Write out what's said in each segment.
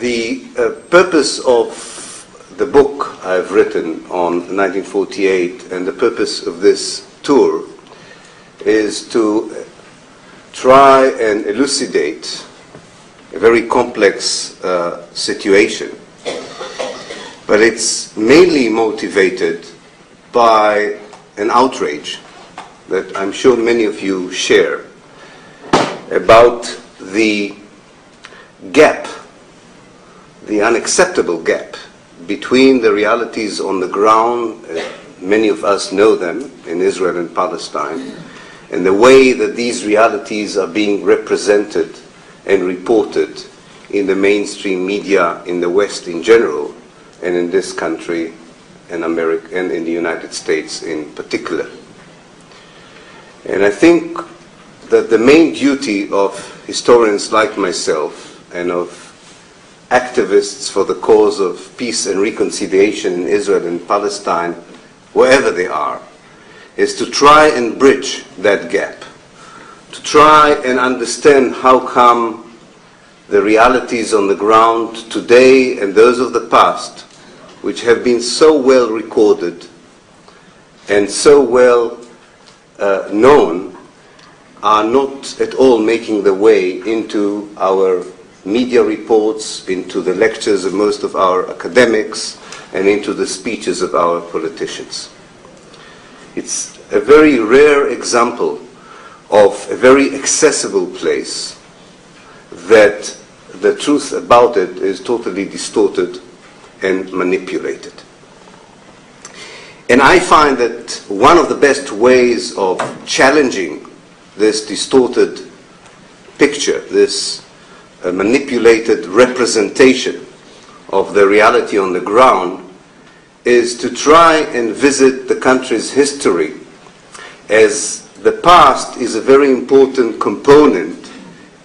The purpose of the book I've written on 1948 and the purpose of this tour is to try and elucidate a very complex situation, but it's mainly motivated by an outrage that I'm sure many of you share about the gap, the unacceptable gap between the realities on the ground, many of us know them in Israel and Palestine, and the way that these realities are being represented and reported in the mainstream media in the West in general, and in this country, in America, and in the United States in particular. And I think that the main duty of historians like myself and of activists for the cause of peace and reconciliation in Israel and Palestine, wherever they are, is to try and bridge that gap, to try and understand how come the realities on the ground today and those of the past, which have been so well recorded and so well known, are not at all making their way into our media reports, into the lectures of most of our academics, and into the speeches of our politicians. It's a very rare example of a very accessible place that the truth about it is totally distorted and manipulated. And I find that one of the best ways of challenging this distorted picture, this manipulated representation of the reality on the ground, is to try and visit the country's history, as the past is a very important component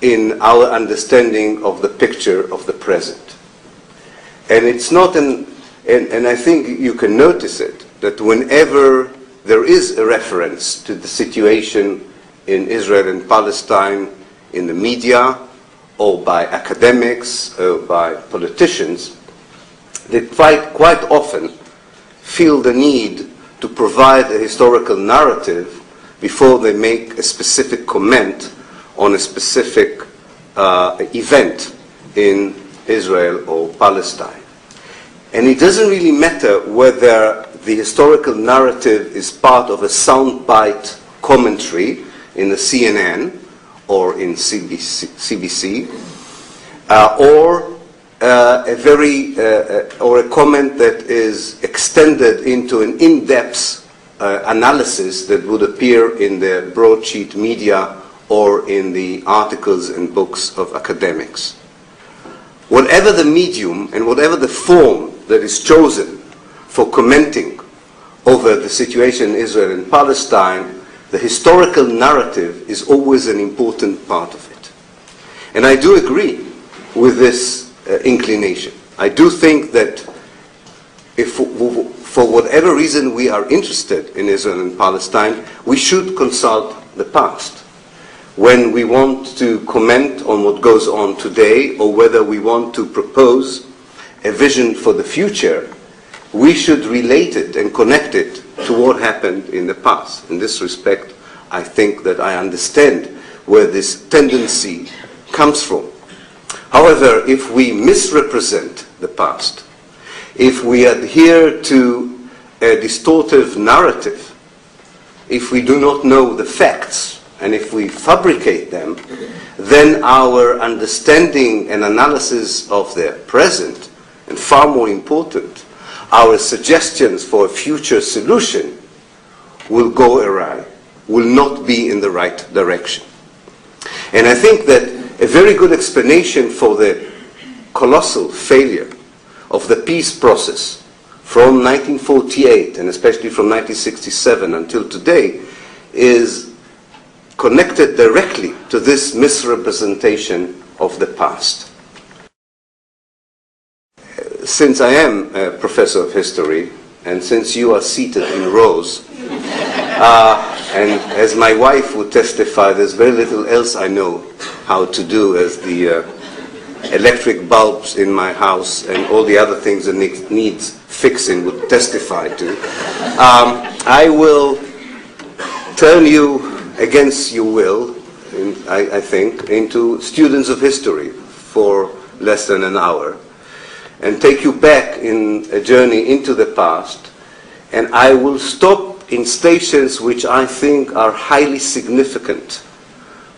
in our understanding of the picture of the present. And it's not and I think you can notice it, that whenever there is a reference to the situation in Israel and Palestine in the media, or by academics, or by politicians, they quite often feel the need to provide a historical narrative before they make a specific comment on a specific event in Israel or Palestine. And it doesn't really matter whether the historical narrative is part of a soundbite commentary in the CNN or in CBC, or or a comment that is extended into an in-depth analysis that would appear in the broadsheet media or in the articles and books of academics. Whatever the medium and whatever the form that is chosen for commenting over the situation in Israel and Palestine, the historical narrative is always an important part of it. And I do agree with this inclination. I do think that if for whatever reason we are interested in Israel and Palestine, we should consult the past. When we want to comment on what goes on today, or whether we want to propose a vision for the future, we should relate it and connect it to what happened in the past. In this respect, I think that I understand where this tendency comes from. However, if we misrepresent the past, if we adhere to a distortive narrative, if we do not know the facts, and if we fabricate them, then our understanding and analysis of the present, and far more important, our suggestions for a future solution, will go awry, will not be in the right direction. And I think that a very good explanation for the colossal failure of the peace process from 1948, and especially from 1967 until today, is connected directly to this misrepresentation of the past. Since I am a professor of history, and since you are seated in rows, and as my wife would testify, there's very little else I know how to do as the electric bulbs in my house and all the other things that needs fixing would testify to, I will turn you, against your will, I think, into students of history for less than an hour, and take you back in a journey into the past, and I will stop in stations which I think are highly significant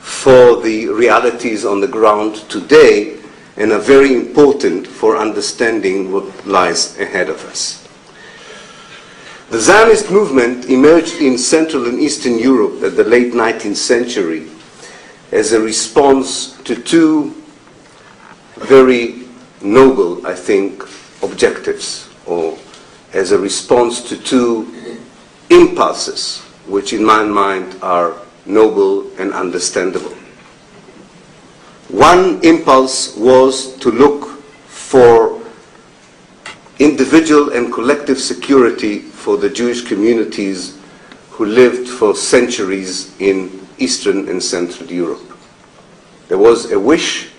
for the realities on the ground today and are very important for understanding what lies ahead of us. The Zionist movement emerged in Central and Eastern Europe at the late 19th century as a response to two very noble, I think, objectives, or as a response to two impulses, which in my mind are noble and understandable. One impulse was to look for individual and collective security for the Jewish communities who lived for centuries in Eastern and Central Europe. There was a wish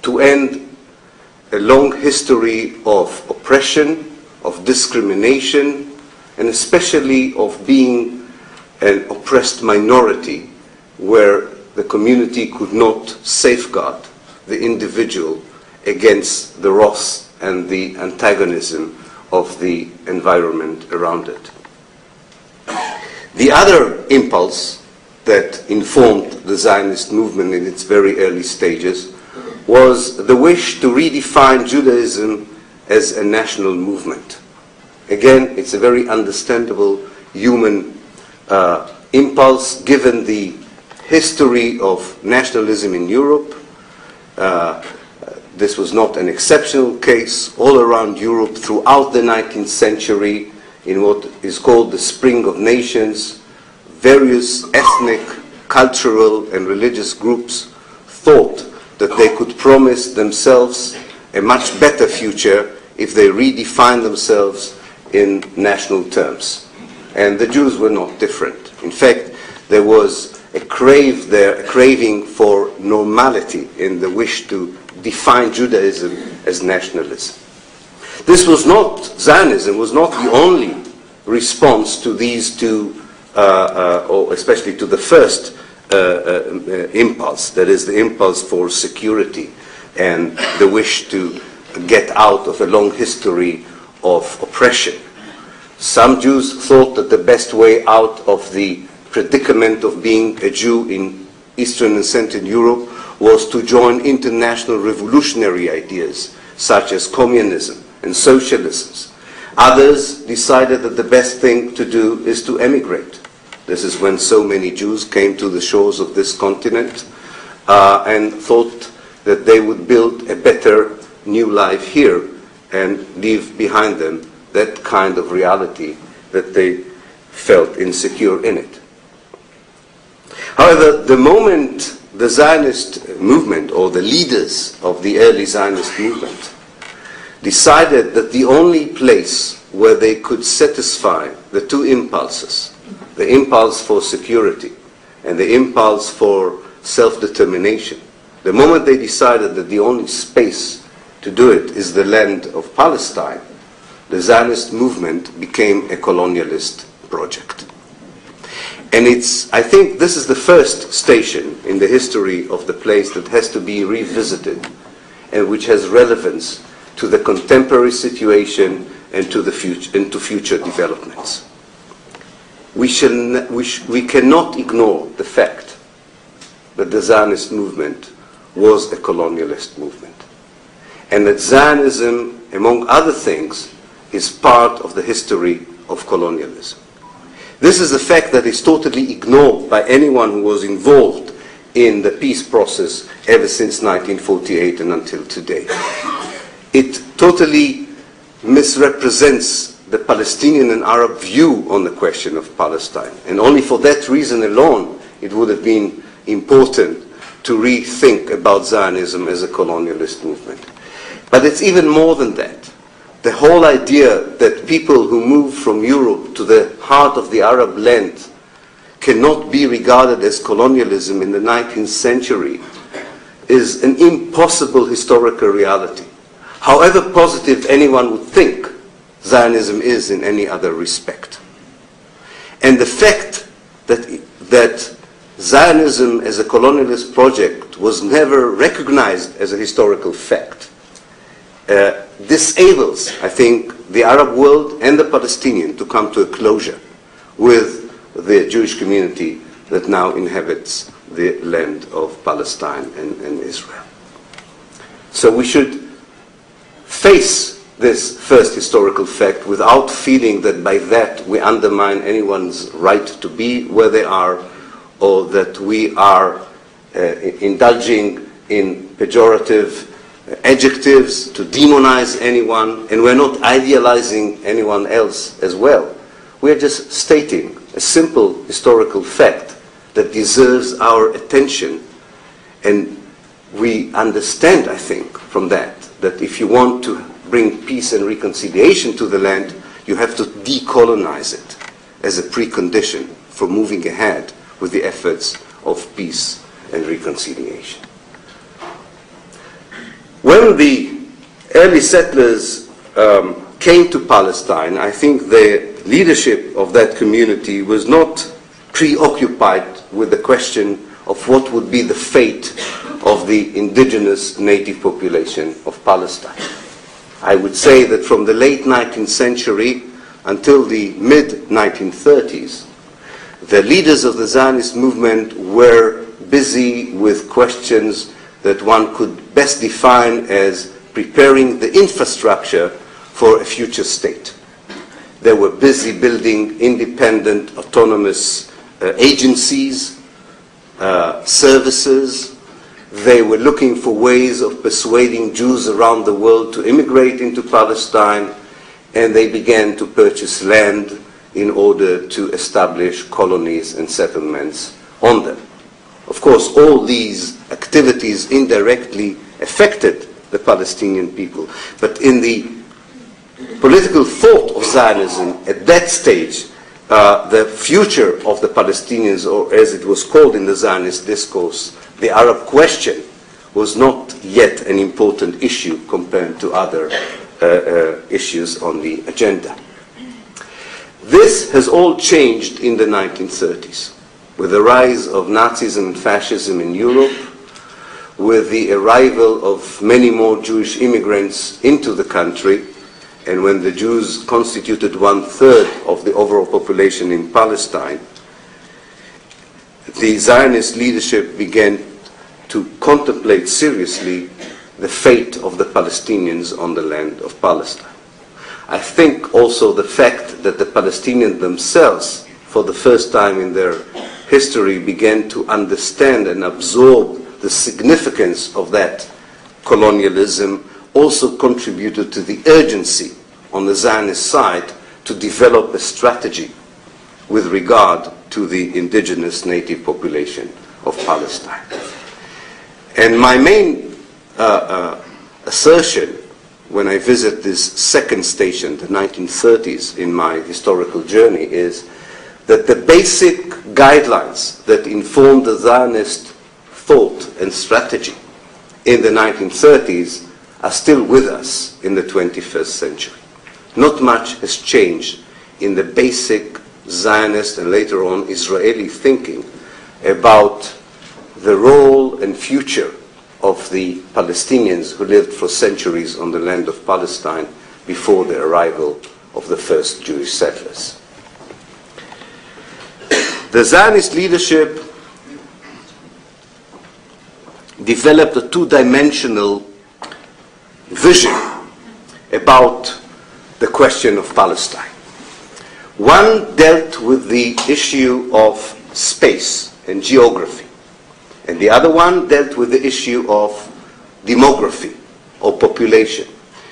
to end a long history of oppression, of discrimination, and especially of being an oppressed minority where the community could not safeguard the individual against the wrath and the antagonism of the environment around it. The other impulse that informed the Zionist movement in its very early stages was the wish to redefine Judaism as a national movement. Again, it's a very understandable human impulse given the history of nationalism in Europe. This was not an exceptional case. All around Europe throughout the 19th century, in what is called the Spring of Nations, various ethnic, cultural, and religious groups thought that they could promise themselves a much better future if they redefined themselves in national terms. And the Jews were not different. In fact, there was a craving for normality in the wish to define Judaism as nationalism. This was not, Zionism was not the only response to these two, or especially to the first impulse, that is the impulse for security and the wish to get out of a long history of oppression. Some Jews thought that the best way out of the predicament of being a Jew in Eastern and Central Europe was to join international revolutionary ideas such as communism and socialism. Others decided that the best thing to do is to emigrate. This is when so many Jews came to the shores of this continent and thought that they would build a better new life here and leave behind them that kind of reality that they felt insecure in it. However, the moment the Zionist movement, or the leaders of the early Zionist movement, decided that the only place where they could satisfy the two impulses, the impulse for security and the impulse for self-determination, the moment they decided that the only space to do it is the land of Palestine, the Zionist movement became a colonialist project. And I think this is the first station in the history of the place that has to be revisited and which has relevance to the contemporary situation and to the future developments. We cannot ignore the fact that the Zionist movement was a colonialist movement, and that Zionism, among other things, is part of the history of colonialism. This is a fact that is totally ignored by anyone who was involved in the peace process ever since 1948 and until today. It totally misrepresents the Palestinian and Arab view on the question of Palestine. And only for that reason alone, it would have been important to rethink about Zionism as a colonialist movement. But it's even more than that. The whole idea that people who move from Europe to the heart of the Arab land cannot be regarded as colonialism in the 19th century is an impossible historical reality, however positive anyone would think Zionism is in any other respect. And the fact that Zionism as a colonialist project was never recognized as a historical fact disables, I think, the Arab world and the Palestinian to come to a closure with the Jewish community that now inhabits the land of Palestine and Israel. So we should face this first historical fact without feeling that by that we undermine anyone's right to be where they are, or that we are indulging in pejorative adjectives to demonize anyone, and we're not idealizing anyone else as well. We're just stating a simple historical fact that deserves our attention, and we understand, I think, from that if you want to bring peace and reconciliation to the land, you have to decolonize it as a precondition for moving ahead with the efforts of peace and reconciliation. When the early settlers came to Palestine, I think the leadership of that community was not preoccupied with the question of what would be the fate of the indigenous native population of Palestine. I would say that from the late 19th century until the mid-1930s, the leaders of the Zionist movement were busy with questions that one could best define as preparing the infrastructure for a future state. They were busy building independent, autonomous agencies, services. They were looking for ways of persuading Jews around the world to immigrate into Palestine, and they began to purchase land in order to establish colonies and settlements on them. Of course, all these activities indirectly affected the Palestinian people, but in the political thought of Zionism at that stage, the future of the Palestinians, or as it was called in the Zionist discourse, the Arab question, was not yet an important issue compared to other issues on the agenda. This has all changed in the 1930s, with the rise of Nazism and fascism in Europe, with the arrival of many more Jewish immigrants into the country, and when the Jews constituted 1/3 of the overall population in Palestine, the Zionist leadership began to contemplate seriously the fate of the Palestinians on the land of Palestine. I think also the fact that the Palestinians themselves, for the first time in their history, began to understand and absorb the significance of that colonialism also contributed to the urgency on the Zionist side to develop a strategy with regard to the indigenous native population of Palestine. And my main assertion when I visit this second station, the 1930s, in my historical journey, is that the basic guidelines that informed the Zionist thought and strategy in the 1930s are still with us in the 21st century. Not much has changed in the basic Zionist and later on Israeli thinking about the role and future of the Palestinians who lived for centuries on the land of Palestine before the arrival of the first Jewish settlers. The Zionist leadership developed a two-dimensional vision about the question of Palestine. One dealt with the issue of space and geography, and the other one dealt with the issue of demography or population.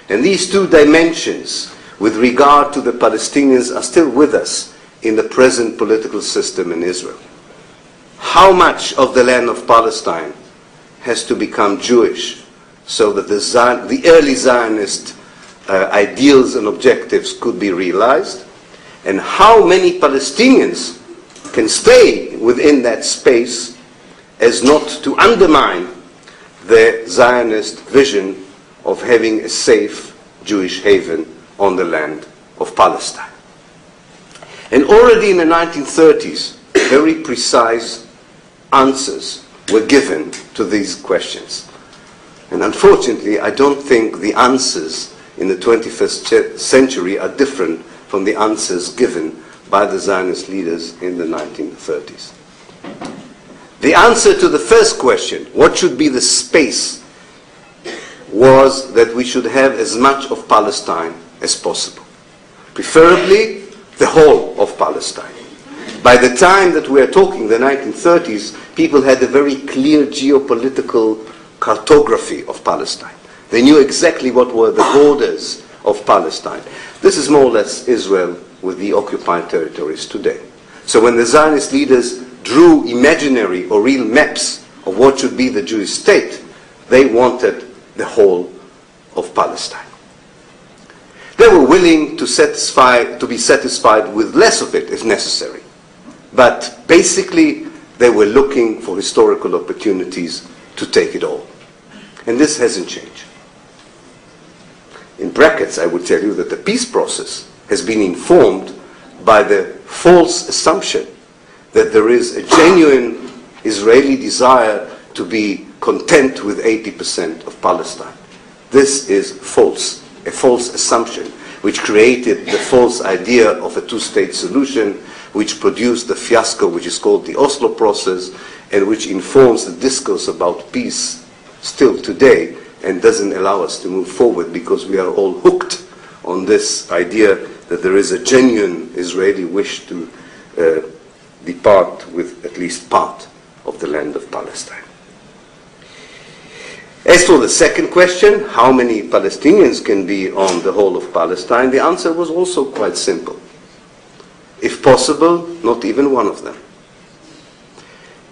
And these two dimensions with regard to the Palestinians are still with us in the present political system in Israel. How much of the land of Palestine has to become Jewish so that the early Zionist ideals and objectives could be realized, and how many Palestinians can stay within that space as not to undermine the Zionist vision of having a safe Jewish haven on the land of Palestine. And already in the 1930s, very precise answers were given to these questions. And unfortunately, I don't think the answers in the 21st century are different from the answers given by the Zionist leaders in the 1930s. The answer to the first question, what should be the space, was that we should have as much of Palestine as possible. Preferably the whole of Palestine. By the time that we are talking, the 1930s, people had a very clear geopolitical cartography of Palestine. They knew exactly what were the borders of Palestine. This is more or less Israel with the occupied territories today. So when the Zionist leaders drew imaginary or real maps of what should be the Jewish state, they wanted the whole of Palestine. They were willing to be satisfied with less of it if necessary. But basically, they were looking for historical opportunities to take it all. And this hasn't changed. In brackets, I would tell you that the peace process has been informed by the false assumption that there is a genuine Israeli desire to be content with 80% of Palestine. This is false, a false assumption, which created the false idea of a two-state solution, which produced the fiasco which is called the Oslo process, and which informs the discourse about peace still today, and doesn't allow us to move forward because we are all hooked on this idea that there is a genuine Israeli wish to depart with at least part of the land of Palestine. As for the second question, how many Palestinians can be on the whole of Palestine, the answer was also quite simple. If possible, not even one of them.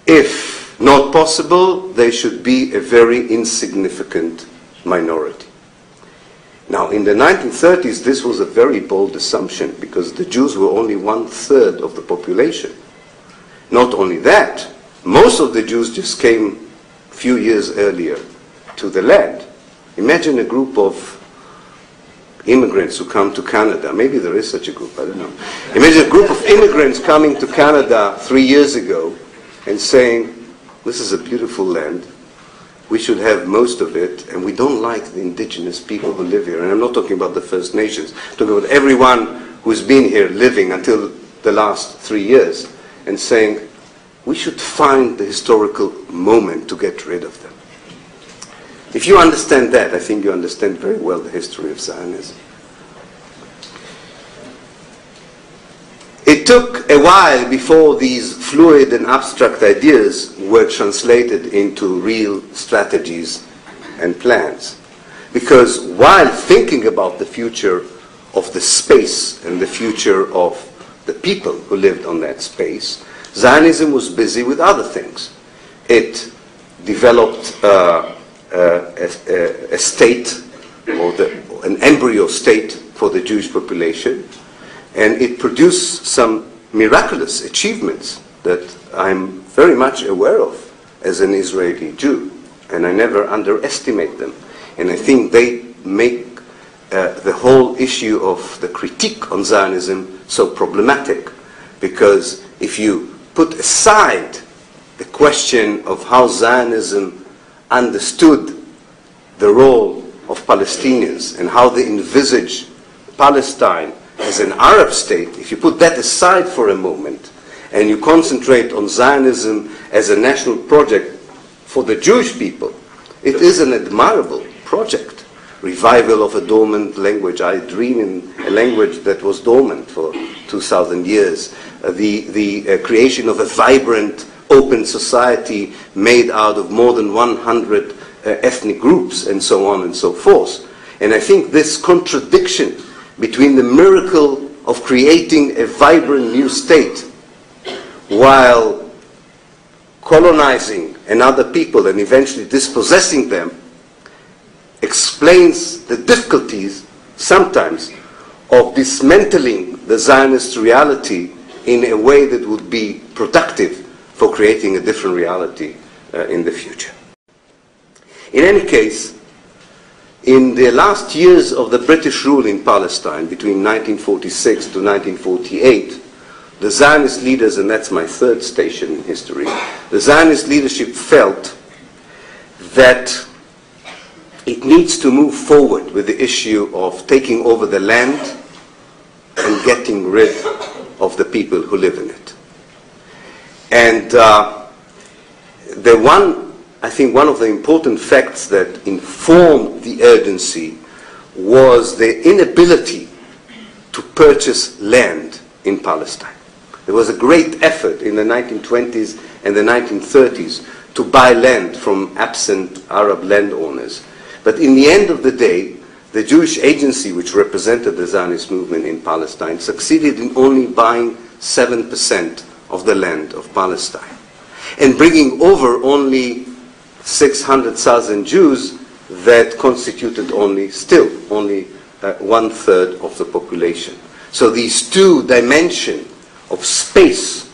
If not possible, they should be a very insignificant minority. Now, in the 1930s, this was a very bold assumption because the Jews were only 1/3 of the population. Not only that, most of the Jews just came a few years earlier to the land. Imagine a group of immigrants who come to Canada. Maybe there is such a group, I don't know. Imagine a group of immigrants coming to Canada 3 years ago and saying, this is a beautiful land, we should have most of it, and we don't like the indigenous people who live here. And I'm not talking about the First Nations, I'm talking about everyone who's been here living until the last 3 years, and saying, we should find the historical moment to get rid of them. If you understand that, I think you understand very well the history of Zionism. It took a while before these fluid and abstract ideas were translated into real strategies and plans. Because while thinking about the future of the space and the future of the people who lived on that space, Zionism was busy with other things. It developed a state, or an embryo state for the Jewish population, and it produced some miraculous achievements that I'm very much aware of as an Israeli Jew, and I never underestimate them. And I think they make the whole issue of the critique on Zionism so problematic, because if you put aside the question of how Zionism understood the role of Palestinians and how they envisage Palestine as an Arab state, if you put that aside for a moment and you concentrate on Zionism as a national project for the Jewish people, it is an admirable project. Revival of a dormant language. I dream in a language that was dormant for 2,000 years. The creation of a vibrant, open society made out of more than 100 ethnic groups, and so on and so forth. And I think this contradiction between the miracle of creating a vibrant new state while colonizing another people and eventually dispossessing them explains the difficulties sometimes of dismantling the Zionist reality in a way that would be productive for creating a different reality in the future. In any case, in the last years of the British rule in Palestine, between 1946 to 1948, the Zionist leaders, and that's my third station in history, the Zionist leadership felt that it needs to move forward with the issue of taking over the land and getting rid of the people who live in it. And I think one of the important facts that informed the urgency was the inability to purchase land in Palestine. There was a great effort in the 1920s and the 1930s to buy land from absent Arab landowners. But in the end of the day, the Jewish agency, which represented the Zionist movement in Palestine, succeeded in only buying 7% of the land of Palestine, and bringing over only 600,000 Jews that constituted only 1/3 of the population. So these two dimensions of space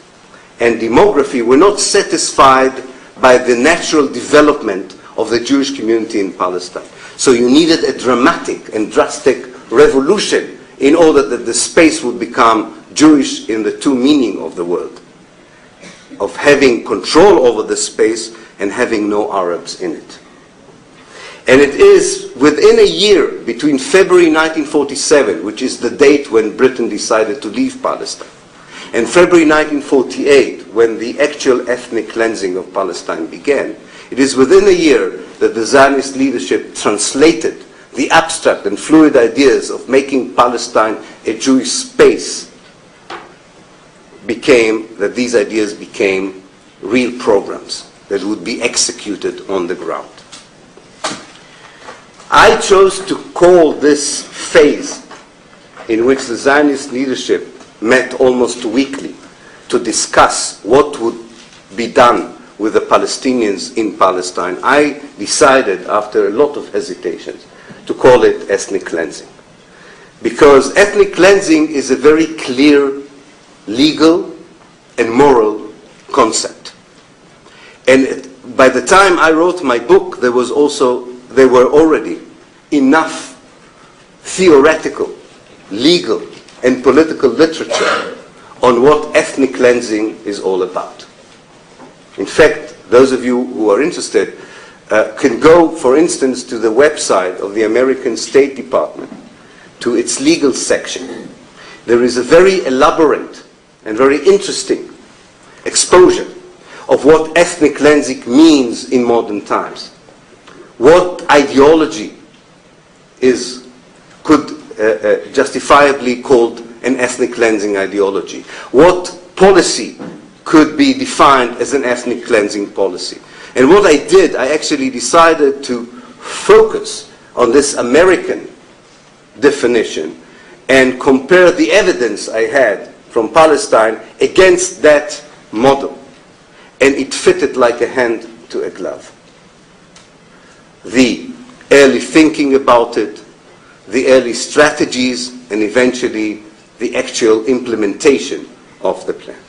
and demography were not satisfied by the natural development of the Jewish community in Palestine. So you needed a dramatic and drastic revolution in order that the space would become Jewish in the true meaning of the word, of having control over the space and having no Arabs in it. And it is within a year, between February 1947, which is the date when Britain decided to leave Palestine, and February 1948, when the actual ethnic cleansing of Palestine began, it is within a year that the Zionist leadership translated the abstract and fluid ideas of making Palestine a Jewish space, that these ideas became real programs that would be executed on the ground. I chose to call this phase, in which the Zionist leadership met almost weekly to discuss what would be done with the Palestinians in Palestine, I decided, after a lot of hesitations, to call it ethnic cleansing. Because ethnic cleansing is a very clear legal and moral concept. And by the time I wrote my book, there were already enough theoretical, legal, and political literature on what ethnic cleansing is all about. In fact, those of you who are interested can go, for instance, to the website of the American State Department, to its legal section. There is a very elaborate and very interesting exposure of what ethnic cleansing means in modern times. What ideology could justifiably called an ethnic cleansing ideology? What policy could be defined as an ethnic cleansing policy? And what I did, I actually decided to focus on this American definition and compare the evidence I had from Palestine against that model. And it fitted like a hand to a glove. The early thinking about it, the early strategies, and eventually the actual implementation of the plan.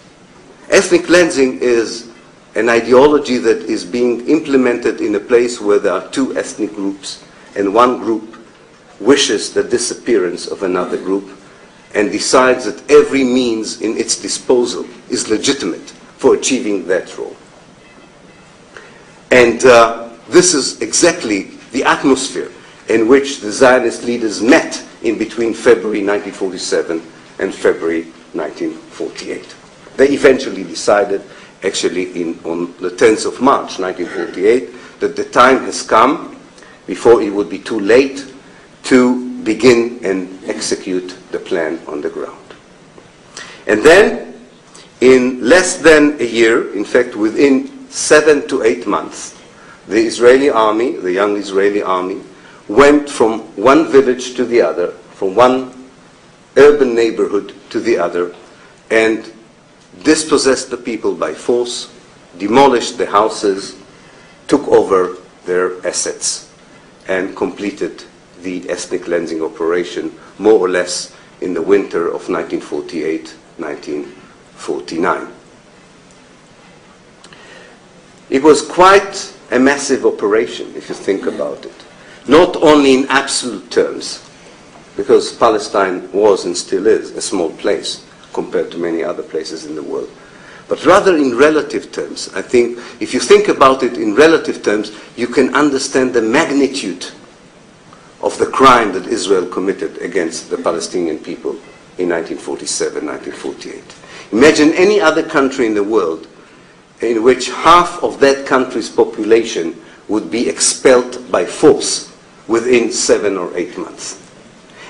Ethnic cleansing is an ideology that is being implemented in a place where there are two ethnic groups, and one group wishes the disappearance of another group and decides that every means in its disposal is legitimate for achieving that role. And this is exactly the atmosphere in which the Zionist leaders met in between February 1947 and February 1948. They eventually decided, actually on the 10th of March 1948, that the time has come, before it would be too late, to begin and execute the plan on the ground. And then, in less than a year, in fact within 7 to 8 months, the Israeli army, the young Israeli army, went from one village to the other, from one urban neighborhood to the other, and dispossessed the people by force, demolished the houses, took over their assets, and completed the ethnic cleansing operation more or less in the winter of 1948-1949. It was quite a massive operation, if you think about it. Not only in absolute terms, because Palestine was and still is a small place compared to many other places in the world, but rather in relative terms. I think if you think about it in relative terms, you can understand the magnitude of the crime that Israel committed against the Palestinian people in 1947, 1948. Imagine any other country in the world in which half of that country's population would be expelled by force within 7 or 8 months.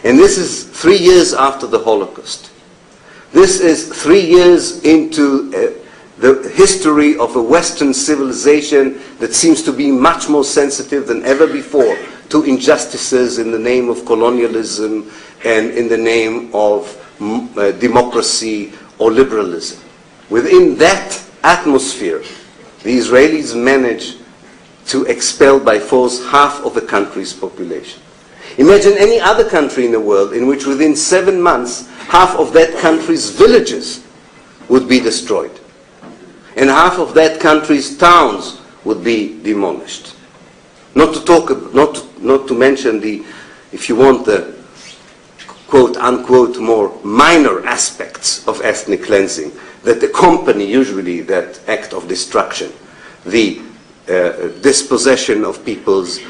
And this is 3 years after the Holocaust. This is 3 years into the history of a Western civilization that seems to be much more sensitive than ever before to injustices in the name of colonialism and in the name of democracy or liberalism. Within that atmosphere, the Israelis managed to expel by force half of a country's population. Imagine any other country in the world in which within 7 months, half of that country's villages would be destroyed. And half of that country's towns would be demolished. Not to mention the, if you want, the quote-unquote more minor aspects of ethnic cleansing that accompany usually that act of destruction. The dispossession of people's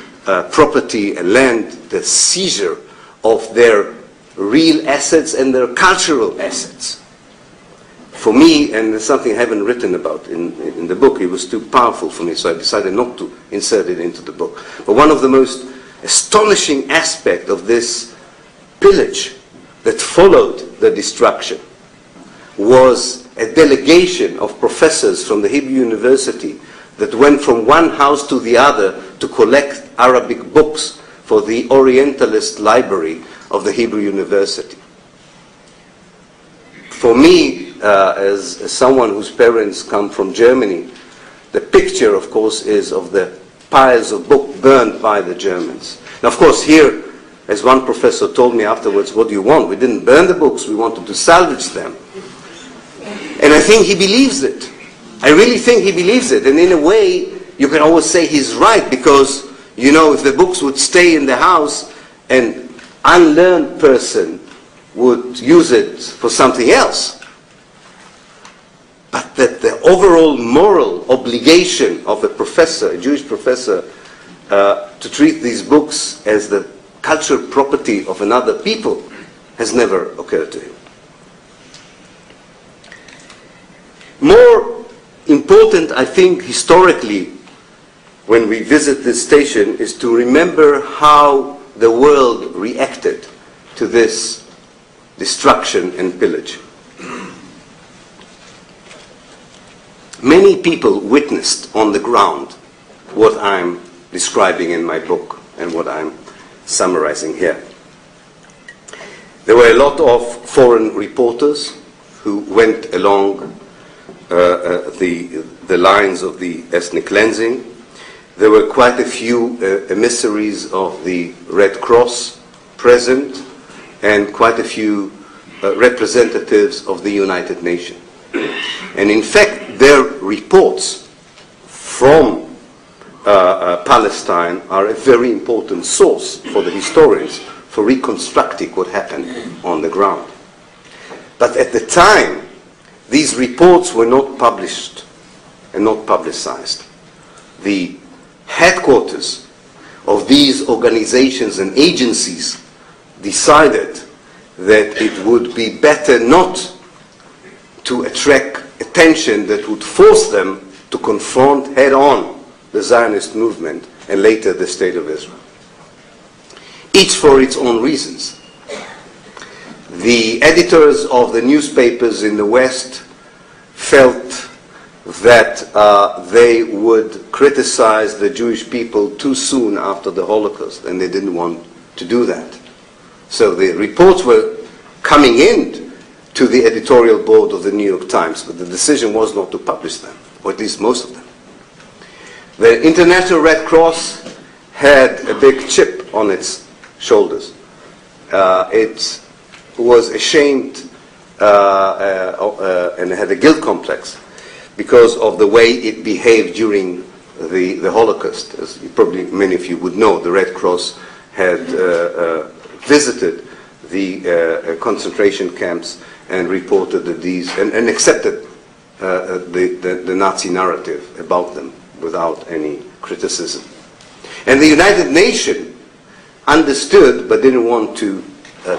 property and land, the seizure of their real assets and their cultural assets. For me, and there's something I haven't written about in the book, it was too powerful for me, so I decided not to insert it into the book. But one of the most astonishing aspects of this pillage that followed the destruction was a delegation of professors from the Hebrew University that went from one house to the other to collect Arabic books for the Orientalist library of the Hebrew University. For me, as someone whose parents come from Germany, the picture, of course, is of the piles of books burned by the Germans. Now, of course, here, as one professor told me afterwards, what do you want? We didn't burn the books, we wanted to salvage them. And I think he believes it. I really think he believes it. And in a way, you can always say he's right, because, you know, if the books would stay in the house, an unlearned person would use it for something else. But that the overall moral obligation of a professor, a Jewish professor, to treat these books as the cultural property of another people has never occurred to him. More important, I think, historically, when we visit this station, is to remember how the world reacted to this destruction and pillage. Many people witnessed on the ground what I'm describing in my book and what I'm summarizing here. There were a lot of foreign reporters who went along the lines of the ethnic cleansing. There were quite a few emissaries of the Red Cross present, and quite a few representatives of the United Nations. And in fact, their reports from Palestine are a very important source for the historians for reconstructing what happened on the ground. But at the time, these reports were not published and not publicized. The headquarters of these organizations and agencies decided that it would be better not to attract attention that would force them to confront head-on the Zionist movement and later the State of Israel. Each for its own reasons. The editors of the newspapers in the West felt that they would criticize the Jewish people too soon after the Holocaust, and they didn't want to do that. So the reports were coming in to the editorial board of the New York Times, but the decision was not to publish them, or at least most of them. The International Red Cross had a big chip on its shoulders. It was ashamed and had a guilt complex because of the way it behaved during the Holocaust. As probably many of you would know, the Red Cross had visited the concentration camps and reported that these, and accepted the Nazi narrative about them without any criticism. And the United Nations understood, but didn't want to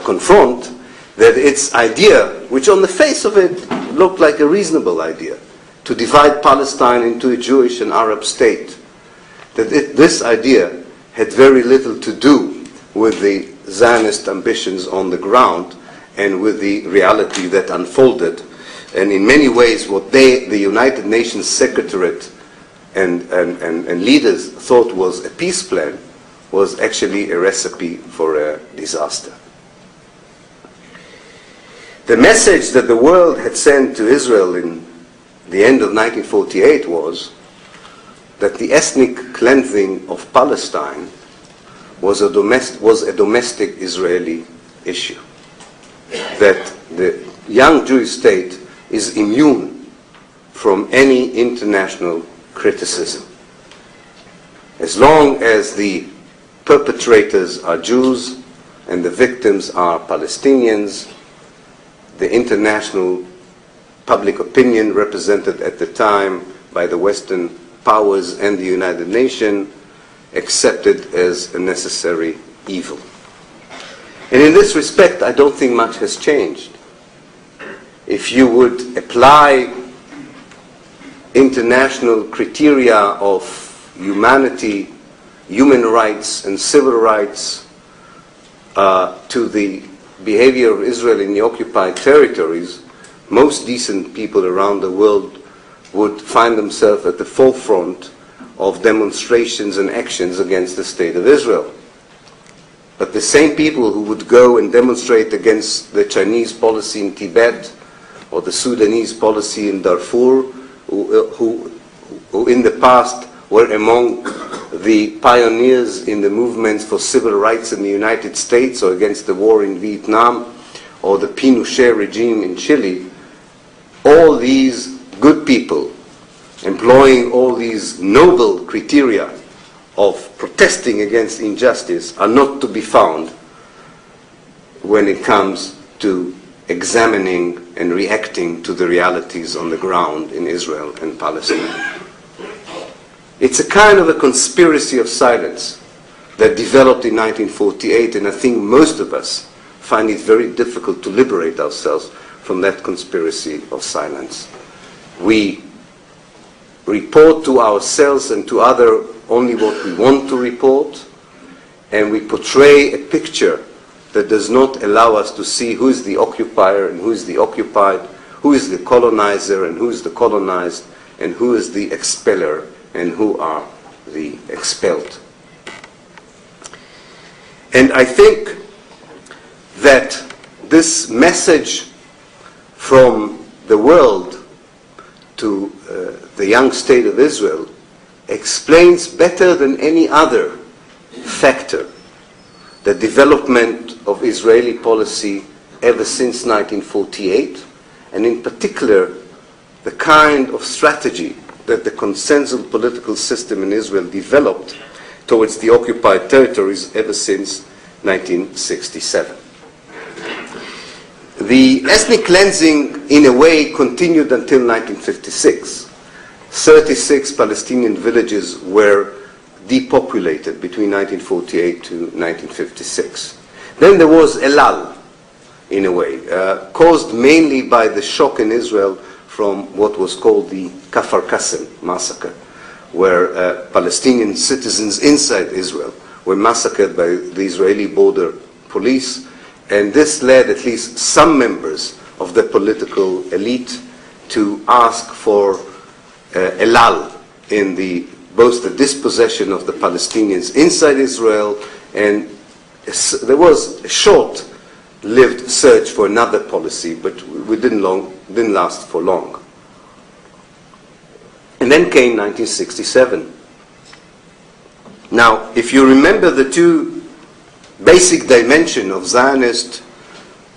confront, that its idea, which on the face of it looked like a reasonable idea, to divide Palestine into a Jewish and Arab state, that this idea had very little to do with the Zionist ambitions on the ground and with the reality that unfolded. And in many ways, what the United Nations Secretariat and leaders thought was a peace plan was actually a recipe for a disaster. The message that the world had sent to Israel in the end of 1948 was that the ethnic cleansing of Palestine was a domestic Israeli issue. That the young Jewish state is immune from any international criticism. As long as the perpetrators are Jews and the victims are Palestinians, the international public opinion represented at the time by the Western powers and the United Nations accepted as a necessary evil. And in this respect, I don't think much has changed. If you would apply international criteria of humanity, human rights, and civil rights to the behavior of Israel in the occupied territories, most decent people around the world would find themselves at the forefront of demonstrations and actions against the state of Israel. But the same people who would go and demonstrate against the Chinese policy in Tibet or the Sudanese policy in Darfur, who in the past were among the pioneers in the movements for civil rights in the United States or against the war in Vietnam or the Pinochet regime in Chile, all these good people employing all these noble criteria of protesting against injustice are not to be found when it comes to examining and reacting to the realities on the ground in Israel and Palestine. It's a kind of a conspiracy of silence that developed in 1948, and I think most of us find it very difficult to liberate ourselves from that conspiracy of silence. We report to ourselves and to others only what we want to report, and we portray a picture that does not allow us to see who is the occupier and who is the occupied, who is the colonizer and who is the colonized, and who is the expeller and who are the expelled. And I think that this message from the world to the young state of Israel explains better than any other factor the development of Israeli policy ever since 1948, and in particular the kind of strategy that the consensual political system in Israel developed towards the occupied territories ever since 1967. The ethnic cleansing, in a way, continued until 1956. 36 Palestinian villages were depopulated between 1948 to 1956. Then there was a lull, in a way, caused mainly by the shock in Israel from what was called the Kfar Qasim massacre, where Palestinian citizens inside Israel were massacred by the Israeli border police, and this led at least some members of the political elite to ask for a lull in both the dispossession of the Palestinians inside Israel, and there was a short-lived search for another policy, but we didn't last for long. And then came 1967. Now, if you remember the two basic dimensions of Zionist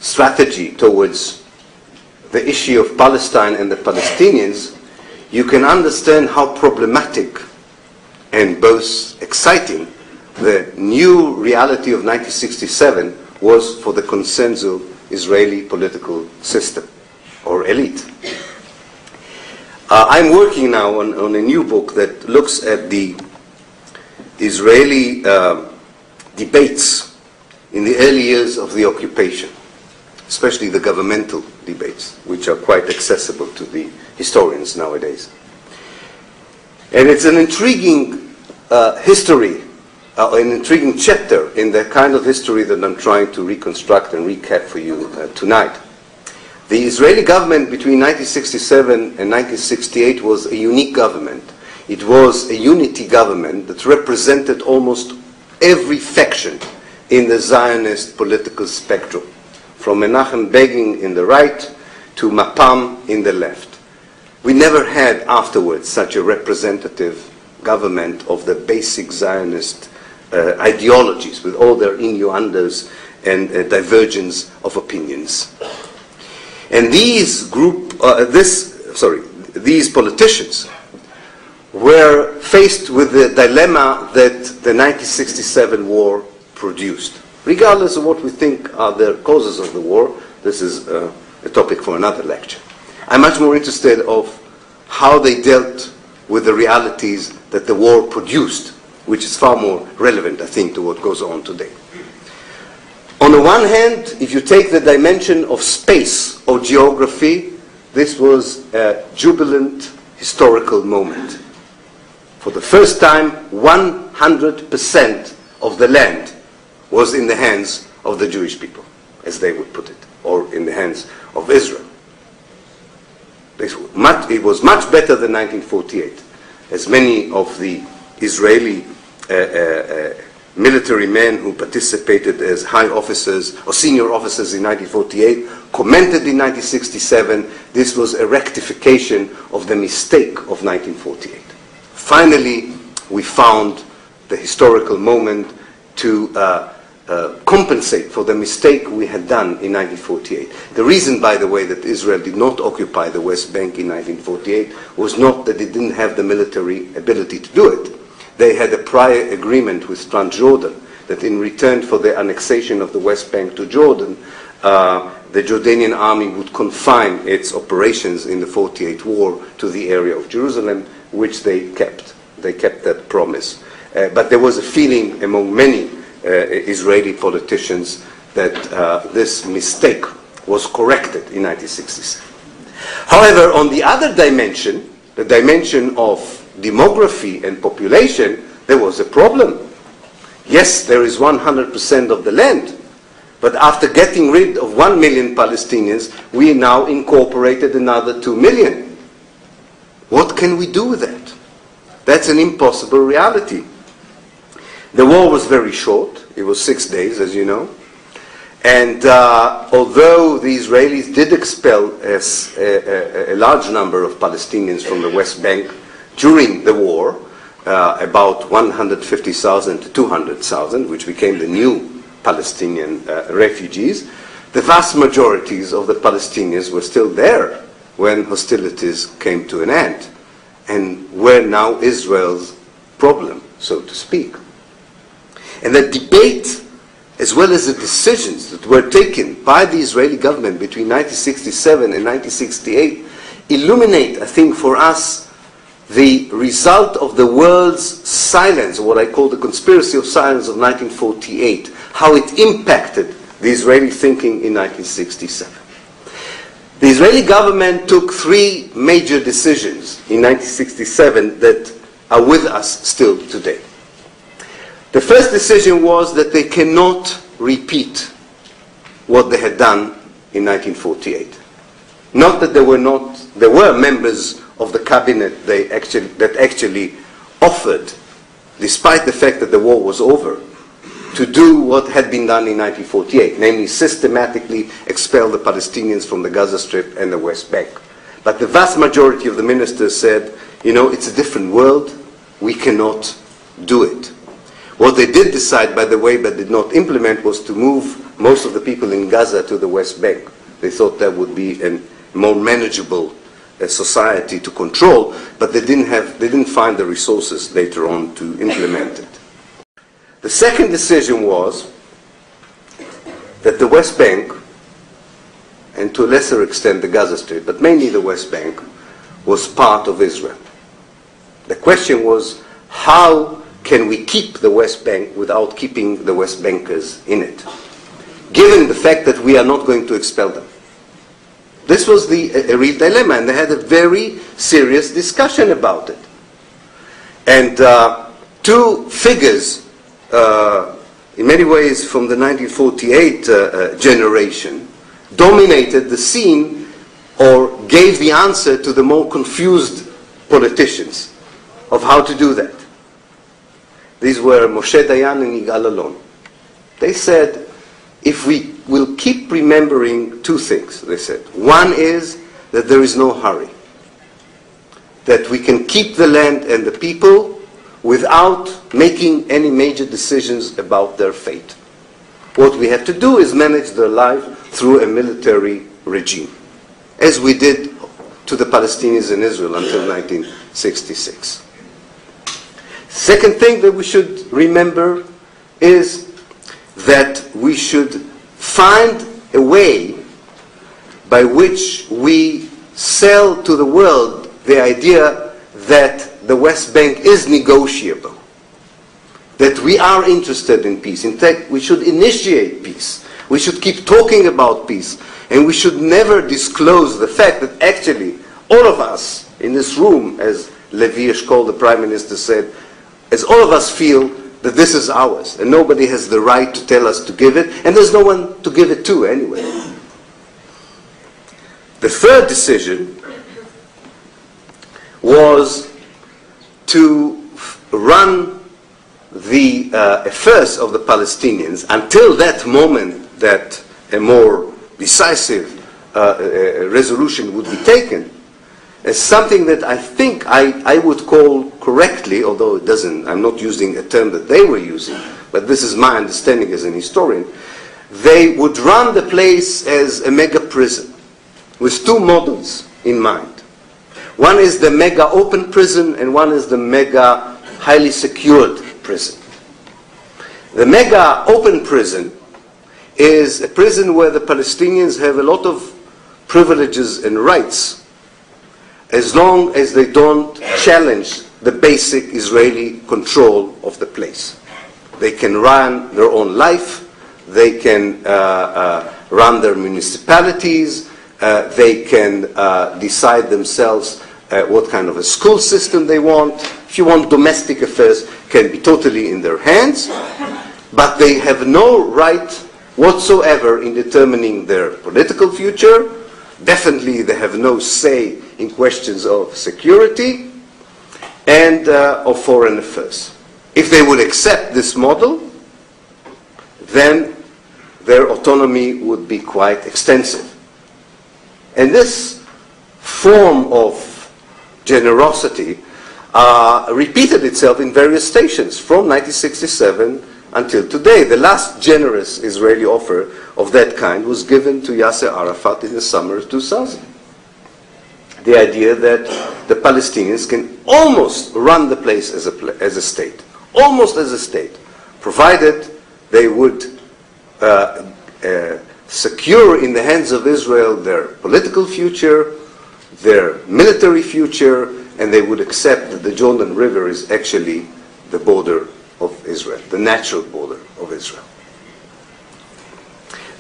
strategy towards the issue of Palestine and the Palestinians, you can understand how problematic and both exciting, the new reality of 1967 was for the consensual Israeli political system, or elite. I'm working now on a new book that looks at the Israeli debates in the early years of the occupation, especially the governmental debates, which are quite accessible to the historians nowadays. And it's an intriguing history, an intriguing chapter in the kind of history that I'm trying to reconstruct and recap for you tonight. The Israeli government between 1967 and 1968 was a unique government. It was a unity government that represented almost every faction in the Zionist political spectrum, from Menachem Begin in the right to Mapam in the left. We never had afterwards such a representative government of the basic Zionist ideologies, with all their innuendos and divergence of opinions. And these politicians were faced with the dilemma that the 1967 war produced. Regardless of what we think are the causes of the war, this is a topic for another lecture. I'm much more interested of how they dealt with the realities that the war produced, which is far more relevant, I think, to what goes on today. On the one hand, if you take the dimension of space or geography, this was a jubilant historical moment. For the first time, 100% of the land was in the hands of the Jewish people, as they would put it, or in the hands of Israel. It was much better than 1948, as many of the Israeli military men who participated as high officers or senior officers in 1948 commented in 1967, this was a rectification of the mistake of 1948. Finally, we found the historical moment to compensate for the mistake we had done in 1948. The reason, by the way, that Israel did not occupy the West Bank in 1948 was not that it didn't have the military ability to do it. They had a prior agreement with Transjordan that in return for the annexation of the West Bank to Jordan, the Jordanian army would confine its operations in the 48 war to the area of Jerusalem, which they kept. They kept that promise. But there was a feeling among many Israeli politicians that this mistake was corrected in 1967. However, on the other dimension, the dimension of demography and population, there was a problem. Yes, there is 100% of the land, but after getting rid of 1 million Palestinians, we now incorporated another 2 million. What can we do with that? That's an impossible reality. The war was very short. It was 6 days, as you know. And although the Israelis did expel a large number of Palestinians from the West Bank during the war, about 150,000 to 200,000, which became the new Palestinian refugees, the vast majorities of the Palestinians were still there when hostilities came to an end, and were now Israel's problem, so to speak. And the debate, as well as the decisions that were taken by the Israeli government between 1967 and 1968, illuminate, I think, for us, the result of the world's silence, or what I call the conspiracy of silence of 1948, how it impacted the Israeli thinking in 1967. The Israeli government took 3 major decisions in 1967 that are with us still today. The first decision was that they cannot repeat what they had done in 1948. Not that there were members of the cabinet that actually offered, despite the fact that the war was over, to do what had been done in 1948, namely systematically expel the Palestinians from the Gaza Strip and the West Bank. But the vast majority of the ministers said, you know, it's a different world, we cannot do it. What they did decide, by the way, but did not implement, was to move most of the people in Gaza to the West Bank. They thought that would be a more manageable society to control, but they didn't find the resources later on to implement it. The second decision was that the West Bank, and to a lesser extent the Gaza Strip, but mainly the West Bank, was part of Israel. The question was, how can we keep the West Bank without keeping the West Bankers in it, given the fact that we are not going to expel them? This was a real dilemma, and they had a very serious discussion about it. And two figures, in many ways from the 1948 generation, dominated the scene or gave the answer to the more confused politicians of how to do that. These were Moshe Dayan and Yigal Allon. They said, if we will keep remembering two things, they said. One is that there is no hurry, that we can keep the land and the people without making any major decisions about their fate. What we have to do is manage their life through a military regime, as we did to the Palestinians in Israel until 1966. Second thing that we should remember is that we should find a way by which we sell to the world the idea that the West Bank is negotiable, that we are interested in peace. In fact, we should initiate peace. We should keep talking about peace. And we should never disclose the fact that actually all of us in this room, as Levi Eshkol, the Prime Minister, said, as all of us feel that this is ours, and nobody has the right to tell us to give it, and there's no one to give it to anyway. The third decision was to run the affairs of the Palestinians until that moment that a more decisive resolution would be taken, as something that I think I would call correctly, although it doesn't, I'm not using a term that they were using, but this is my understanding as an historian. They would run the place as a mega prison with two models in mind. One is the mega open prison, and one is the mega highly secured prison. The mega open prison is a prison where the Palestinians have a lot of privileges and rights, as long as they don't challenge the basic Israeli control of the place. They can run their own life, they can run their municipalities, they can decide themselves what kind of a school system they want. If you want, domestic affairs can be totally in their hands, but they have no right whatsoever in determining their political future. Definitely they have no say in questions of security and of foreign affairs. If they would accept this model, then their autonomy would be quite extensive. And this form of generosity repeated itself in various stations from 1967 until today. The last generous Israeli offer of that kind was given to Yasser Arafat in the summer of 2000. The idea that the Palestinians can almost run the place as a state, almost as a state, provided they would secure in the hands of Israel their political future, their military future, and they would accept that the Jordan River is actually the border of Israel, the natural border of Israel.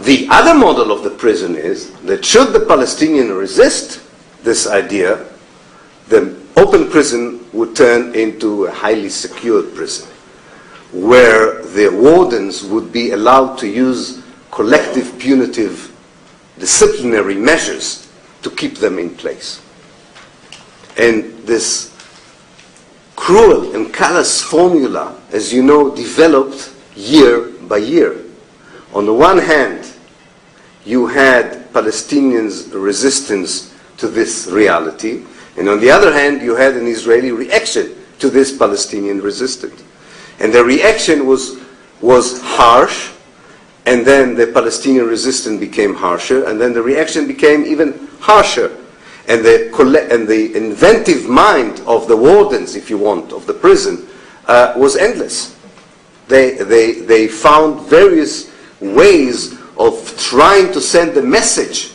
The other model of the prison is that should the Palestinian resist this idea, the open prison would turn into a highly secured prison, where the wardens would be allowed to use collective punitive disciplinary measures to keep them in place. And this cruel and callous formula, as you know, developed year by year. On the one hand, you had Palestinians' resistance to this reality, and on the other hand, you had an Israeli reaction to this Palestinian resistance. And the reaction was harsh, and then the Palestinian resistance became harsher, and then the reaction became even harsher. And the inventive mind of the wardens, if you want, of the prison, was endless. They found various ways of trying to send a message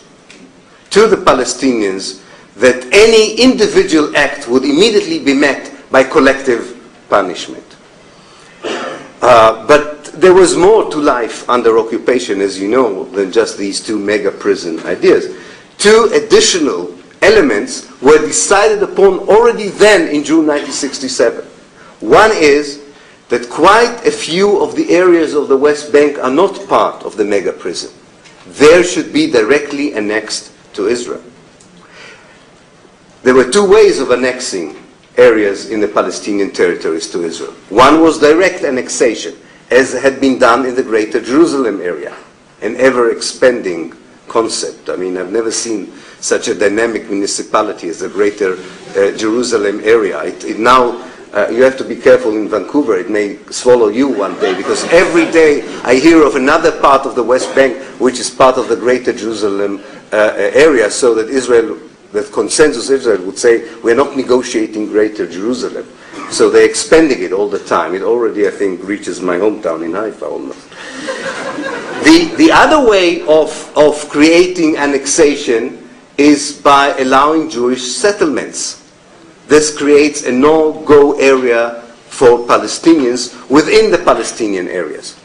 to the Palestinians that any individual act would immediately be met by collective punishment. But there was more to life under occupation, as you know, than just these two mega prison ideas. Two additional elements were decided upon already then in June 1967. One is that quite a few of the areas of the West Bank are not part of the mega prison. They should be directly annexed to Israel. There were two ways of annexing areas in the Palestinian territories to Israel. One was direct annexation, as had been done in the Greater Jerusalem area, an ever-expanding concept. I mean, I've never seen such a dynamic municipality as the Greater Jerusalem area. It now, you have to be careful in Vancouver, it may swallow you one day, because every day I hear of another part of the West Bank which is part of the Greater Jerusalem area, so that Israel, that consensus Israel would say, we're not negotiating Greater Jerusalem. So they're expanding it all the time. It already, I think, reaches my hometown in Haifa almost. The other way of creating annexation is by allowing Jewish settlements. This creates a no-go area for Palestinians within the Palestinian areas.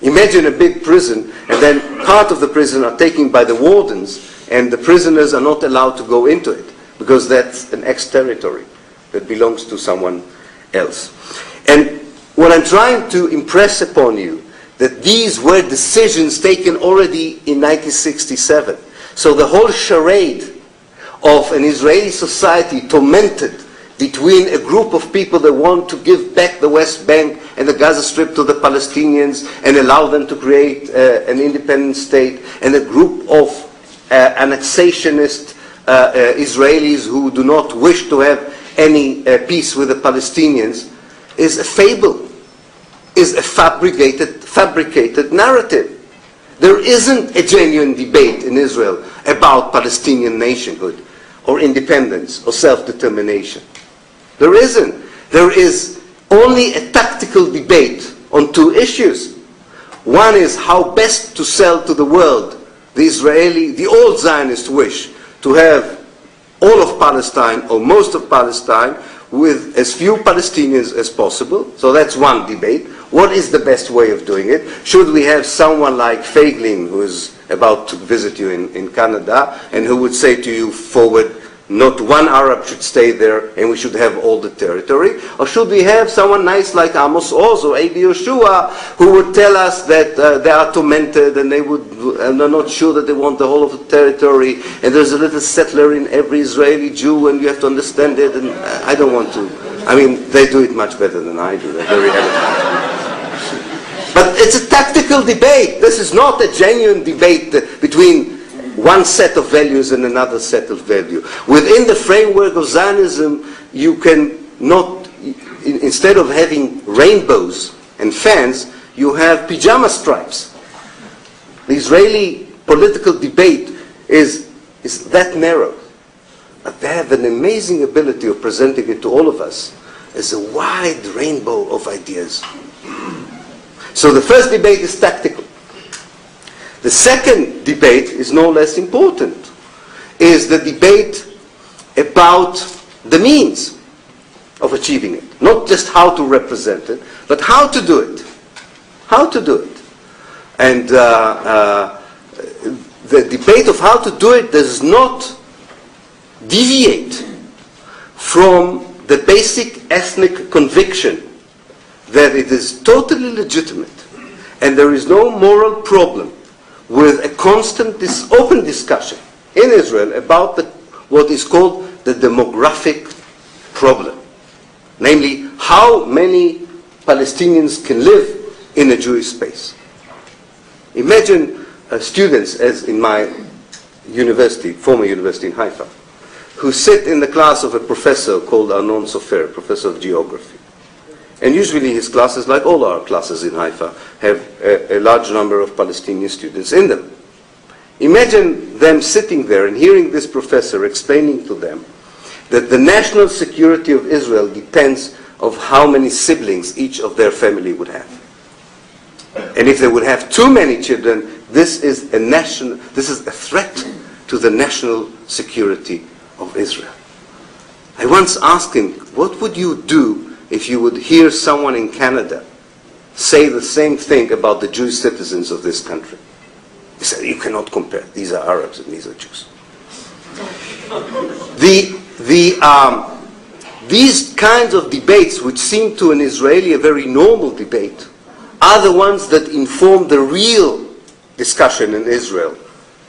Imagine a big prison, and then part of the prison are taken by the wardens, and the prisoners are not allowed to go into it, because that's an ex-territory that belongs to someone else. And what I'm trying to impress upon you, that these were decisions taken already in 1967. So the whole charade of an Israeli society tormented between a group of people that want to give back the West Bank and the Gaza Strip to the Palestinians and allow them to create an independent state, and a group of annexationist Israelis who do not wish to have any peace with the Palestinians, is a fable, is a fabricated narrative. There isn't a genuine debate in Israel about Palestinian nationhood or independence or self-determination. There isn't. There is only a tactical debate on two issues. One is how best to sell to the world the old Zionist wish to have all of Palestine or most of Palestine with as few Palestinians as possible. So that's one debate. What is the best way of doing it? Should we have someone like Feiglin, who is about to visit you in Canada, and who would say to you forward, not one Arab should stay there and we should have all the territory? Or should we have someone nice like Amos Oz or Abi Yehoshua, who would tell us that they are tormented and they're not sure that they want the whole of the territory, and there's a little settler in every Israeli Jew and you have to understand it, and I don't want to. I mean, they do it much better than I do. They're very eloquent. But it's a tactical debate. This is not a genuine debate between one set of values and another set of value. Within the framework of Zionism, you can not, instead of having rainbows and fans, you have pajama stripes. The Israeli political debate is that narrow. But they have an amazing ability of presenting it to all of us as a wide rainbow of ideas. So the first debate is tactical. The second debate is no less important, is the debate about the means of achieving it. Not just how to represent it, but how to do it. How to do it. And the debate of how to do it does not deviate from the basic ethnic conviction that it is totally legitimate and there is no moral problem with a constant open discussion in Israel about what is called the demographic problem. Namely, how many Palestinians can live in a Jewish space. Imagine students, as in my university, former university in Haifa, who sit in the class of a professor called Arnon Sofer, professor of geography. And usually his classes, like all our classes in Haifa, have a large number of Palestinian students in them. Imagine them sitting there and hearing this professor explaining to them that the national security of Israel depends on how many siblings each of their family would have. And if they would have too many children, this is a threat to the national security of Israel. I once asked him, what would you do if you would hear someone in Canada say the same thing about the Jewish citizens of this country? He said, you cannot compare. These are Arabs and these are Jews. These kinds of debates, which seem to an Israeli a very normal debate, are the ones that inform the real discussion in Israel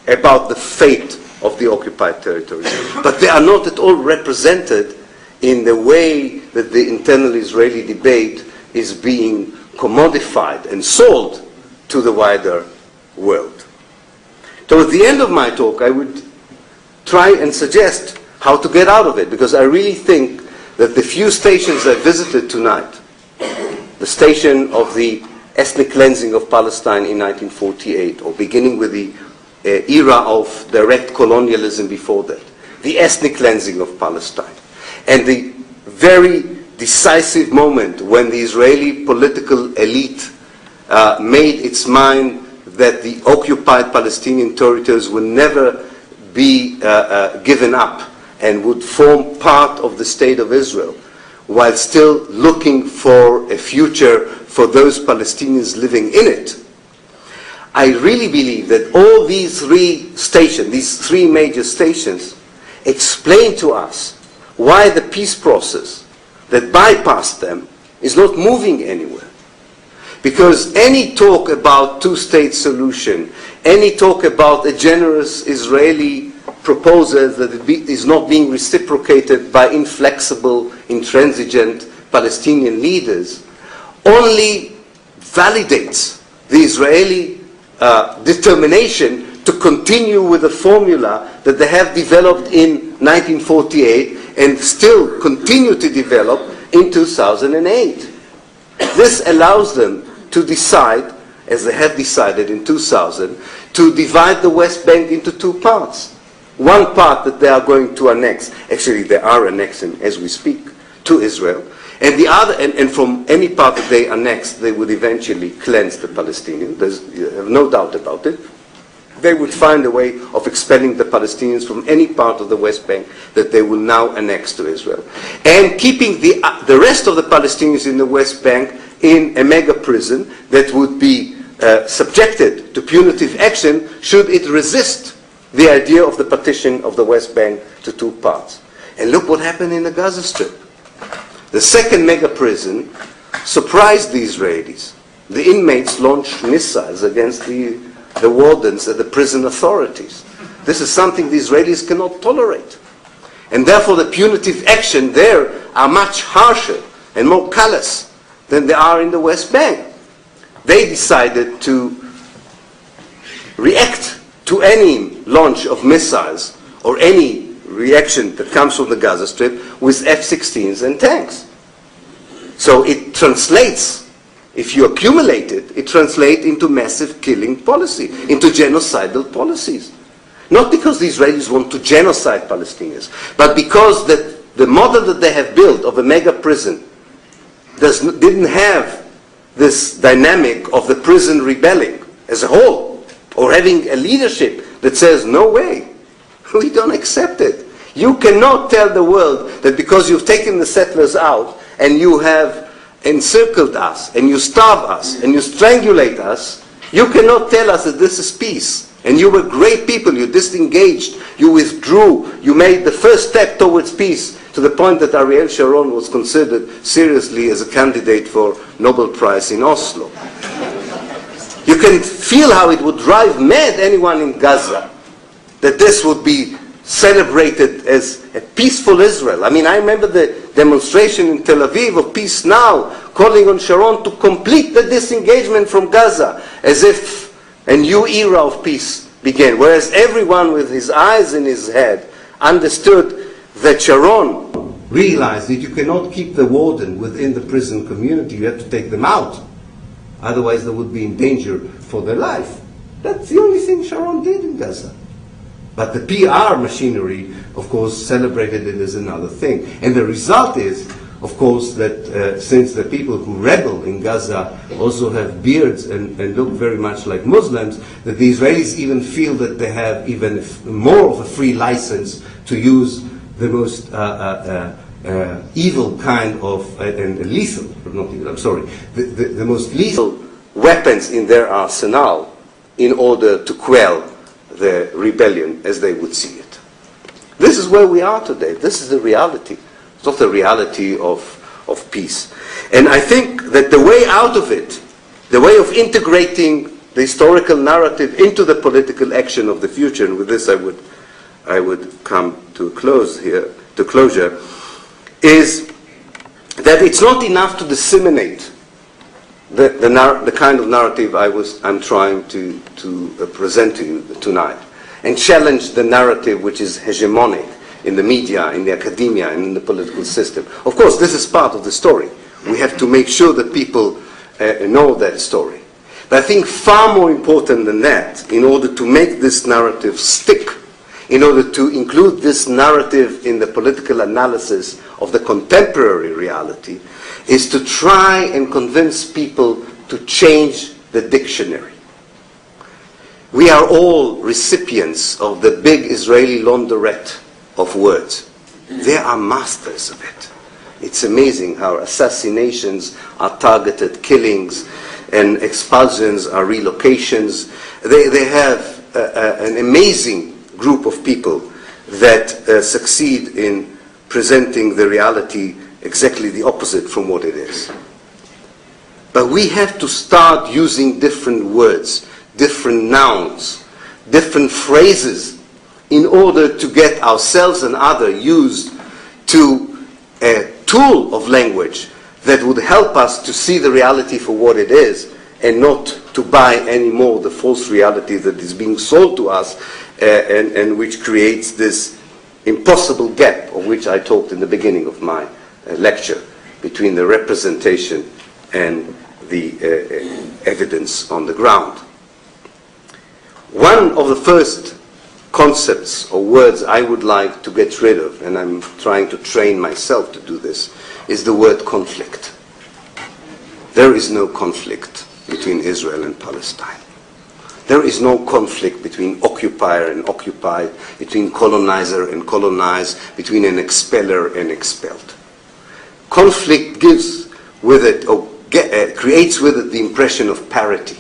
about the fate of the occupied territories. But they are not at all represented in the way that the internal Israeli debate is being commodified and sold to the wider world. Towards the end of my talk, I would try and suggest how to get out of it, because I really think that the few stations I visited tonight, the station of the ethnic cleansing of Palestine in 1948, or beginning with the era of direct colonialism before that, the ethnic cleansing of Palestine, and the very decisive moment when the Israeli political elite made its mind that the occupied Palestinian territories will never be given up and would form part of the state of Israel, while still looking for a future for those Palestinians living in it. I really believe that all these three stations, these three major stations, explain to us why the peace process that bypassed them is not moving anywhere. Because any talk about two-state solution, any talk about a generous Israeli proposal that is not being reciprocated by inflexible, intransigent Palestinian leaders, only validates the Israeli determination to continue with the formula that they have developed in 1948 and still continue to develop in 2008. This allows them to decide, as they have decided in 2000, to divide the West Bank into two parts. One part that they are going to annex, actually they are annexing as we speak, to Israel, and the other, and from any part that they annex, they would eventually cleanse the Palestinians. You have no doubt about it. They would find a way of expelling the Palestinians from any part of the West Bank that they will now annex to Israel, and keeping the rest of the Palestinians in the West Bank in a mega prison that would be subjected to punitive action should it resist the idea of the partition of the West Bank to two parts. And look what happened in the Gaza Strip. The second mega prison surprised the Israelis. The inmates launched missiles against the wardens and the prison authorities. This is something the Israelis cannot tolerate. And therefore the punitive action there are much harsher and more callous than they are in the West Bank. They decided to react to any launch of missiles or any reaction that comes from the Gaza Strip with F-16s and tanks. So it translates, if you accumulate it, it translates into massive killing policy, into genocidal policies. Not because the Israelis want to genocide Palestinians, but because the model that they have built of a mega prison didn't have this dynamic of the prison rebelling as a whole, or having a leadership that says, no way, we don't accept it. You cannot tell the world that because you've taken the settlers out and you have encircled us and you starve us and you strangulate us, you cannot tell us that this is peace. And you were great people, you disengaged, you withdrew, you made the first step towards peace, to the point that Ariel Sharon was considered seriously as a candidate for Nobel Prize in Oslo. You can feel how it would drive mad anyone in Gaza that this would be celebrated as a peaceful Israel. I mean, I remember the demonstration in Tel Aviv of Peace Now, calling on Sharon to complete the disengagement from Gaza, as if a new era of peace began. Whereas everyone with his eyes in his head understood that Sharon realized that you cannot keep the warden within the prison community, you have to take them out. Otherwise they would be in danger for their life. That's the only thing Sharon did in Gaza. But the PR machinery, of course, celebrated it as another thing. And the result is, of course, that since the people who rebel in Gaza also have beards and look very much like Muslims, that the Israelis even feel that they have even more of a free license to use the most evil kind of, and lethal, not evil, I'm sorry, the most lethal weapons in their arsenal in order to quell the rebellion as they would see it. This is where we are today. This is the reality. It's not the reality of peace. And I think that the way out of it, the way of integrating the historical narrative into the political action of the future, and with this I would come to a close here, to closure, is that it's not enough to disseminate the kind of narrative I'm trying to present to you tonight, and challenge the narrative which is hegemonic in the media, in the academia, and in the political system. Of course, this is part of the story. We have to make sure that people know that story. But I think far more important than that, in order to make this narrative stick, in order to include this narrative in the political analysis of the contemporary reality, is to try and convince people to change the dictionary. We are all recipients of the big Israeli laundrette of words. They are masters of it. It's amazing how assassinations are targeted killings and expulsions are relocations. They have an amazing group of people that succeed in presenting the reality exactly the opposite from what it is. But we have to start using different words, different nouns, different phrases in order to get ourselves and others used to a tool of language that would help us to see the reality for what it is and not to buy anymore the false reality that is being sold to us and which creates this impossible gap of which I talked in the beginning of my lecture between the representation and the evidence on the ground. One of the first concepts or words I would like to get rid of, and I'm trying to train myself to do this, is the word conflict. There is no conflict between Israel and Palestine. There is no conflict between occupier and occupied, between colonizer and colonized, between an expeller and expelled. Conflict gives with it, or creates with it, the impression of parity,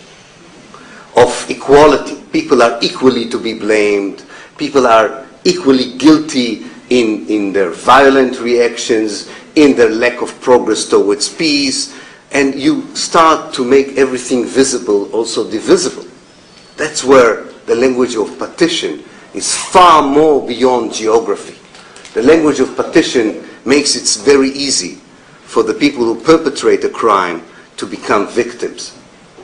of equality. People are equally to be blamed. People are equally guilty in their violent reactions, in their lack of progress towards peace, and you start to make everything visible, also divisible. That's where the language of partition is far more beyond geography. The language of partition makes it very easy for the people who perpetrate a crime to become victims.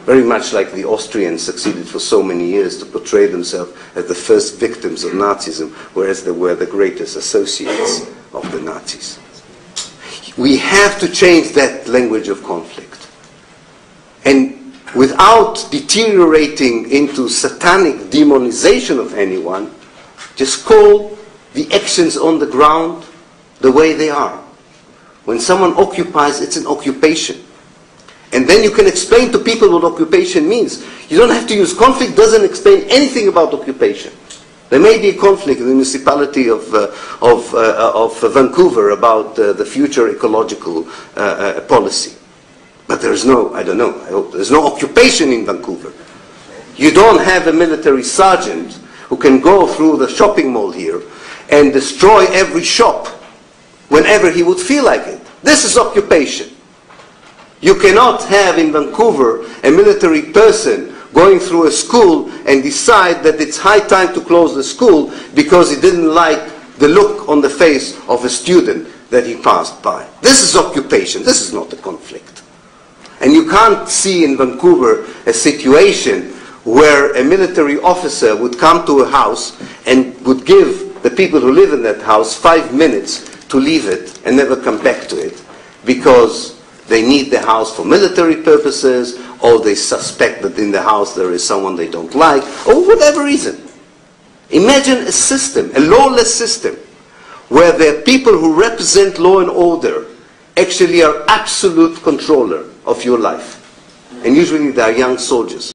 Very much like the Austrians succeeded for so many years to portray themselves as the first victims of Nazism, whereas they were the greatest associates of the Nazis. We have to change that language of conflict. And without deteriorating into satanic demonization of anyone, just call the actions on the ground the way they are. When someone occupies, it's an occupation. And then you can explain to people what occupation means. You don't have to use conflict, doesn't explain anything about occupation. There may be a conflict in the municipality of Vancouver about the future ecological policy. But there's no, I don't know, I hope there's no occupation in Vancouver. You don't have a military sergeant who can go through the shopping mall here and destroy every shop whenever he would feel like it. This is occupation. You cannot have in Vancouver a military person going through a school and decide that it's high time to close the school because he didn't like the look on the face of a student that he passed by. This is occupation. This is not a conflict. And you can't see in Vancouver a situation where a military officer would come to a house and would give the people who live in that house 5 minutes to leave it and never come back to it because they need the house for military purposes, or they suspect that in the house there is someone they don't like, or whatever reason. Imagine a system, a lawless system, where the people who represent law and order actually are absolute controller of your life. And usually they are young soldiers.